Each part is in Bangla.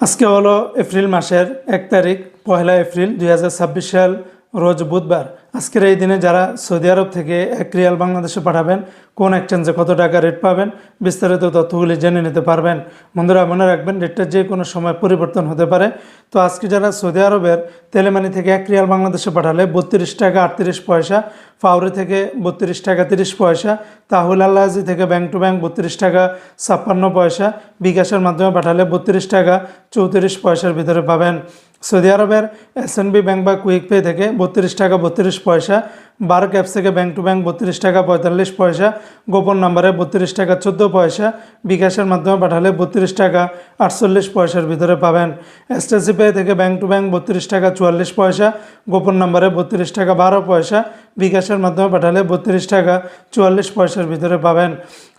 আজকে হলো এপ্রিল মাসের 1 তারিখ, পহেলা এপ্রিল 2026 সাল, রোজ বুধবার। আজকের এই দিনে যারা সৌদি আরব থেকে 1 রিয়াল বাংলাদেশে পাঠাবেন, কোন এক্সচেঞ্জে কত টাকা রেট পাবেন, বিস্তারিত তথ্যগুলি জেনে নিতে পারবেন। বন্ধুরা মনে রাখবেন, রেটটা যে কোনো সময় পরিবর্তন হতে পারে। তো আজকে যারা সৌদি আরবের তেলেমানি থেকে 1 রিয়াল বাংলাদেশে পাঠালে 32 টাকা 38 পয়সা, ফাউরি থেকে 32 টাকা 30 পয়সা, তাহুল আল্লাহাজি থেকে ব্যাংক টু ব্যাংক 32 টাকা 56 পয়সা, বিকাশের মাধ্যমে পাঠালে 32 টাকা 34 পয়সার ভিতরে পাবেন। সৌদি আরবের এসএনবি ব্যাংক বা কুইক পে থেকে 32 টাকা 32 পয়সা, বার্ক অ্যাপস থেকে ব্যাংক টু ব্যাংক 32 টাকা 45 পয়সা, গোপন নম্বরে 32 টাকা 14 পয়সা, বিকাশের মাধ্যমে পাঠালে 32 টাকা 48 পয়সার ভিতরে পাবেন। এসটিসি পে থেকে ব্যাংক টু ব্যাংক 32 টাকা 44 পয়সা, গোপন নম্বরে 32 টাকা 12 পয়সা, বিকাশের মাধ্যমে পাঠালে 32 টাকা 44 পয়সার ভিতরে পাবেন।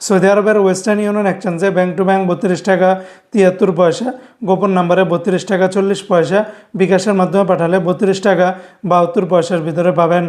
সৌদি আরবের ওয়েস্টার্ন ইউনিয়ন এক্সচেঞ্জে ব্যাংক টু ব্যাংক 32 টাকা 73 পয়সা, গোপন নম্বরে 32 টাকা 40 পয়সা, বিকাশের মাধ্যমে পাঠালে 32 টাকা 72 পয়সার ভিতরে পাবেন।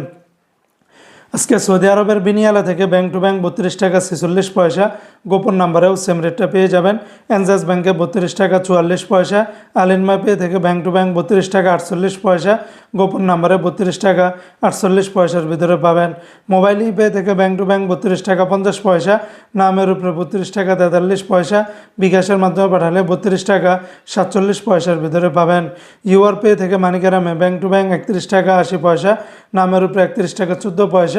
আজকে সৌদি আরবের বিনিয়ালা থেকে ব্যাংক টু ব্যাংক 32 টাকা 46 পয়সা, গোপন নাম্বারেও সেম রেটটা পেয়ে যাবেন। এনজাস ব্যাংকে 32 টাকা 44 পয়সা, আলিনমা পে থেকে ব্যাংক টু ব্যাংক 32 টাকা 48 পয়সা, গোপন নাম্বারে 32 টাকা 48 পয়সার ভিতরে পাবেন। মোবাইল পে থেকে ব্যাংক টু ব্যাংক 32 টাকা 50 পয়সা, নামের উপরে 32 টাকা 43 পয়সা, বিকাশের মাধ্যমে পাঠালে 32 টাকা 47 পয়সার ভিতরে পাবেন। ইউআর পে থেকে মানিকারামে ব্যাংক টু ব্যাংক 31 টাকা 80 পয়সা, নামের উপরে 31 টাকা 14 পয়সা,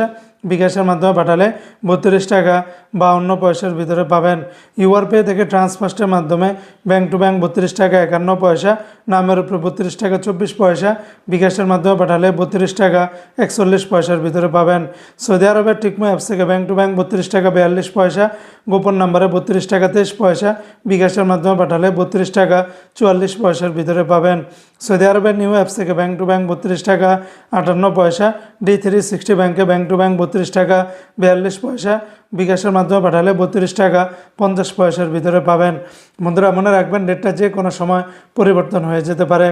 বিকাশের মাধ্যমে পাঠালে 32 টাকা 52 পয়সার ভিতরে পাবেন। ইউআর পে থেকে ট্রান্সফার্স্টের মাধ্যমে ব্যাংক টু ব্যাংক 32 টাকা 51 পয়সা, নামের উপরে 32 টাকা 24 পয়সা, বিকাশের মাধ্যমে পাঠালে 32 টাকা 41 পয়সার ভিতরে পাবেন। সৌদি আরবের টিকমো অ্যাপস থেকে ব্যাংক টু ব্যাংক 32 টাকা 42 পয়সা, গোপন নম্বরে 32 টাকা 23 পয়সা, বিকাশের মাধ্যমে পাঠালে 32 টাকা 44 পয়সার ভিতরে পাবেন। সৌদি আরবের নিউ অ্যাপস থেকে ব্যাংক টু ব্যাংক 32 টাকা 58 পয়সা, D360 ব্যাংকে ব্যাংক টু ব্যাংক 32 টাকা 42 পয়সা, বিকাশের মাধ্যমে পাঠালে 32 টাকা 50 পয়সার ভিতরে পাবেন। বন্ধুরা মনে রাখবেন, রেটটা যে কোনো সময় পরিবর্তন হয়ে যেতে পারে।